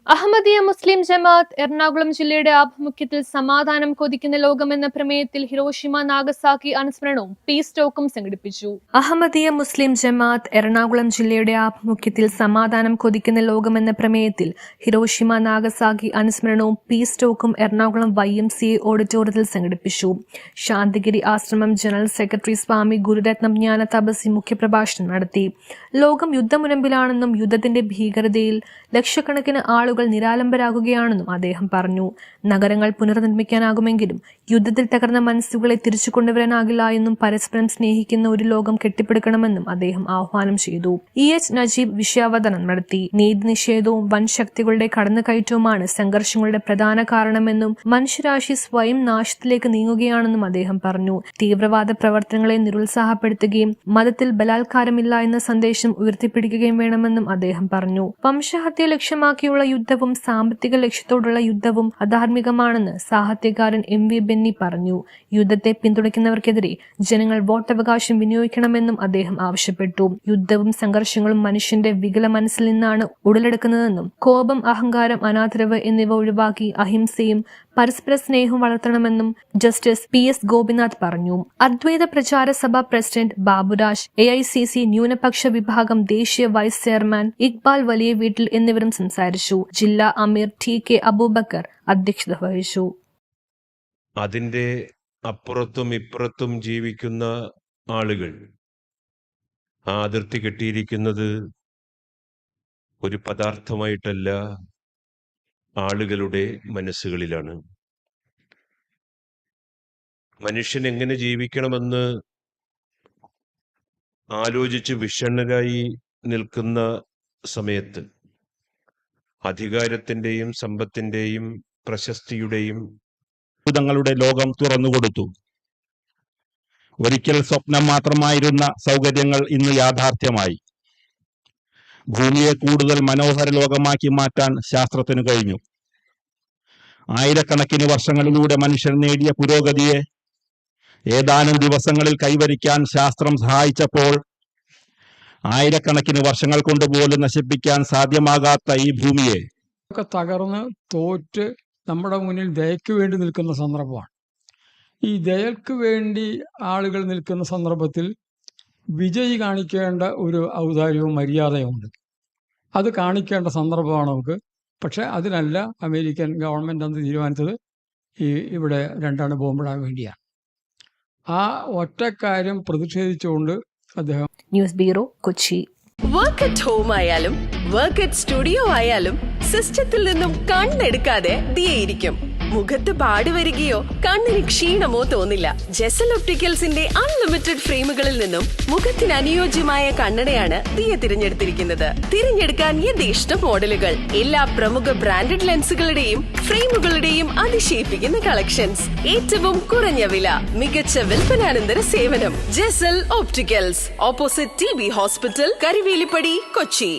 അഹമ്മദിയ മുസ്ലിം ജമാഅത്ത് എറണാകുളം ജില്ലയുടെ ആഭിമുഖ്യത്തിൽ സമാധാനം കൊതിക്കുന്ന ലോകമെന്ന പ്രമേയത്തിൽ ഹിരോഷിമ നാഗസാക്കി അനുസ്മരണവും പീസ് ടോക്കും സംഘടിപ്പിച്ചു. അഹമ്മദിയ മുസ്ലിം ജമാഅത്ത് എറണാകുളം ജില്ലയുടെ ആഭിമുഖ്യത്തിൽ സമാധാനം കൊതിക്കുന്ന ലോകമെന്ന പ്രമേയത്തിൽ ഹിരോഷിമ നാഗസാക്കി അനുസ്മരണവും പീസ് ടോക്കും എറണാകുളം YMCA ഓഡിറ്റോറിയത്തിൽ സംഘടിപ്പിച്ചു. ശാന്തിഗിരി ആശ്രമം ജനറൽ സെക്രട്ടറി സ്വാമി ഗുരുരത്നം ജ്ഞാന തപസി മുഖ്യപ്രഭാഷണം നടത്തി. ലോകം യുദ്ധമുനമ്പിലാണെന്നും യുദ്ധത്തിന്റെ ഭീകരതയിൽ ലക്ഷക്കണക്കിന് ആളുകൾ നിരാലംബരാകുകയാണെന്നും അദ്ദേഹം പറഞ്ഞു. നഗരങ്ങൾ പുനർനിർമ്മിക്കാനാകുമെങ്കിലും യുദ്ധത്തിൽ തകർന്ന മനസ്സുകളെ തിരിച്ചു കൊണ്ടുവരാനാകില്ല എന്നും പരസ്പരം സ്നേഹിക്കുന്ന ഒരു ലോകം കെട്ടിപ്പടുക്കണമെന്നും അദ്ദേഹം ആഹ്വാനം ചെയ്തു. EH നജീബ് വിഷയാവതരണം നടത്തി. നീതിനിഷേധവും വൻ ശക്തികളുടെ കടന്നുകയറ്റവുമാണ് സംഘർഷങ്ങളുടെ പ്രധാന കാരണമെന്നും മനുഷ്യരാശി സ്വയം നാശത്തിലേക്ക് നീങ്ങുകയാണെന്നും അദ്ദേഹം പറഞ്ഞു. തീവ്രവാദ പ്രവർത്തനങ്ങളെ നിരുത്സാഹപ്പെടുത്തുകയും മതത്തിൽ ബലാത്കാരമില്ല എന്ന സന്ദേശം ഉയർത്തിപ്പിടിക്കുകയും വേണമെന്നും അദ്ദേഹം പറഞ്ഞു. വംശഹത്യ ലക്ഷ്യമാക്കിയുള്ള യുദ്ധവും സാമ്പത്തിക ലക്ഷ്യത്തോടുള്ള യുദ്ധവും അധാർമികമാണെന്ന് സാഹിത്യകാരൻ MV ബെന്നി പറഞ്ഞു. യുദ്ധത്തെ പിന്തുണയ്ക്കുന്നവർക്കെതിരെ ജനങ്ങൾ വോട്ടവകാശം വിനിയോഗിക്കണമെന്നും അദ്ദേഹം ആവശ്യപ്പെട്ടു. യുദ്ധവും സംഘർഷങ്ങളും മനുഷ്യന്റെ വികല മനസ്സിൽ നിന്നാണ് ഉടലെടുക്കുന്നതെന്നും കോപം, അഹങ്കാരം, അനാദരവ് എന്നിവ ഒഴിവാക്കി അഹിംസയും പരസ്പര സ്നേഹവും വളർത്തണമെന്നും ജസ്റ്റിസ് PS ഗോപിനാഥ് പറഞ്ഞു. അദ്വൈത പ്രചാര സഭ പ്രസിഡന്റ് ബാബുരാജ്, AICC ന്യൂനപക്ഷ വിഭാഗം ദേശീയ വൈസ് ചെയർമാൻ ഇക്ബാൽ വലിയ വീട്ടിൽ എന്നിവരും സംസാരിച്ചു. ജില്ലാ അമീർ TK അബൂബക്കർ അധ്യക്ഷത വഹിച്ചു. അതിൻ്റെ അപ്പുറത്തും ഇപ്പുറത്തും ജീവിക്കുന്ന ആളുകൾ ആ അതിർത്തി കെട്ടിയിരിക്കുന്നത് ഒരു പദാർത്ഥമായിട്ടല്ല, ആളുകളുടെ മനസ്സുകളിലാണ്. മനുഷ്യൻ എങ്ങനെ ജീവിക്കണമെന്ന് ആലോചിച്ച് വിഷണ്ണരായി നിൽക്കുന്ന സമയത്ത് അധികാരത്തിന്റെയും സമ്പത്തിന്റെയും പ്രശസ്തിയുടെയും തങ്ങളുടെ ലോകം തുറന്നുകൊടുത്തു. ഒരിക്കൽ സ്വപ്നം മാത്രമായിരുന്ന സൗകര്യങ്ങൾ ഇന്ന് യാഥാർത്ഥ്യമായി. ഭൂമിയെ കൂടുതൽ മനോഹര ലോകമാക്കി മാറ്റാൻ ശാസ്ത്രത്തിന് കഴിഞ്ഞു. ആയിരക്കണക്കിന് വർഷങ്ങളിലൂടെ മനുഷ്യൻ നേടിയ പുരോഗതിയെ ഏതാനും ദിവസങ്ങളിൽ കൈവരിക്കാൻ ശാസ്ത്രം സഹായിച്ചപ്പോൾ ആയിരക്കണക്കിന് വർഷങ്ങൾ കൊണ്ട് പോലും നശിപ്പിക്കാൻ സാധ്യമാകാത്ത ഈ ഭൂമിയെ തകർന്ന് തോറ്റ് നമ്മുടെ മുന്നിൽ ദയക്ക് വേണ്ടി നിൽക്കുന്ന സന്ദർഭമാണ്. ഈ ദയക്ക് വേണ്ടി ആളുകൾ നിൽക്കുന്ന സന്ദർഭത്തിൽ വിജയി കാണിക്കേണ്ട ഒരു ഔദാര്യവും മര്യാദയുമുണ്ട്. അത് കാണിക്കേണ്ട സന്ദർഭമാണ് നമുക്ക്. പക്ഷെ അതിനല്ല അമേരിക്കൻ ഗവൺമെൻറ് അന്ന് തീരുമാനിച്ചത് ഇവിടെ രണ്ടാണ് ബോംബിടാൻ വേണ്ടിയാണ്. ആ ഒറ്റ കാര്യം പ്രതിഷേധിച്ചുകൊണ്ട് അദ്ദേഹം. News bureau, Kochi. Work at home ആയാലും വർക്ക് അറ്റ് സ്റ്റുഡിയോ ആയാലും സിസ്റ്റത്തിൽ നിന്നും കണ്ണെടുക്കാതെ ദിയയിരിക്കും. മുഖത്ത് പാട് വരികയോ കണ്ണിന് ക്ഷീണമോ തോന്നില്ല. ജെസൽ ഒപ്റ്റിക്കൽസിന്റെ അൺലിമിറ്റഡ് ഫ്രെയിമുകളിൽ നിന്നും മുഖത്തിന് അനുയോജ്യമായ കണ്ണടയാണ് ദിയ തിരഞ്ഞെടുത്തിരിക്കുന്നത്. തിരഞ്ഞെടുക്കാൻ യഥേഷ്ടം മോഡലുകൾ, എല്ലാ പ്രമുഖ ബ്രാൻഡഡ് ലെൻസുകളുടെയും ഫ്രെയിമുകളുടെയും അതിശയിപ്പിക്കുന്ന കളക്ഷൻസ്, ഏറ്റവും കുറഞ്ഞ വില, മികച്ച വിൽപ്പനാനന്തര സേവനം. Jesal opticals, opposite TB hospital, Karivelippady, Kochi.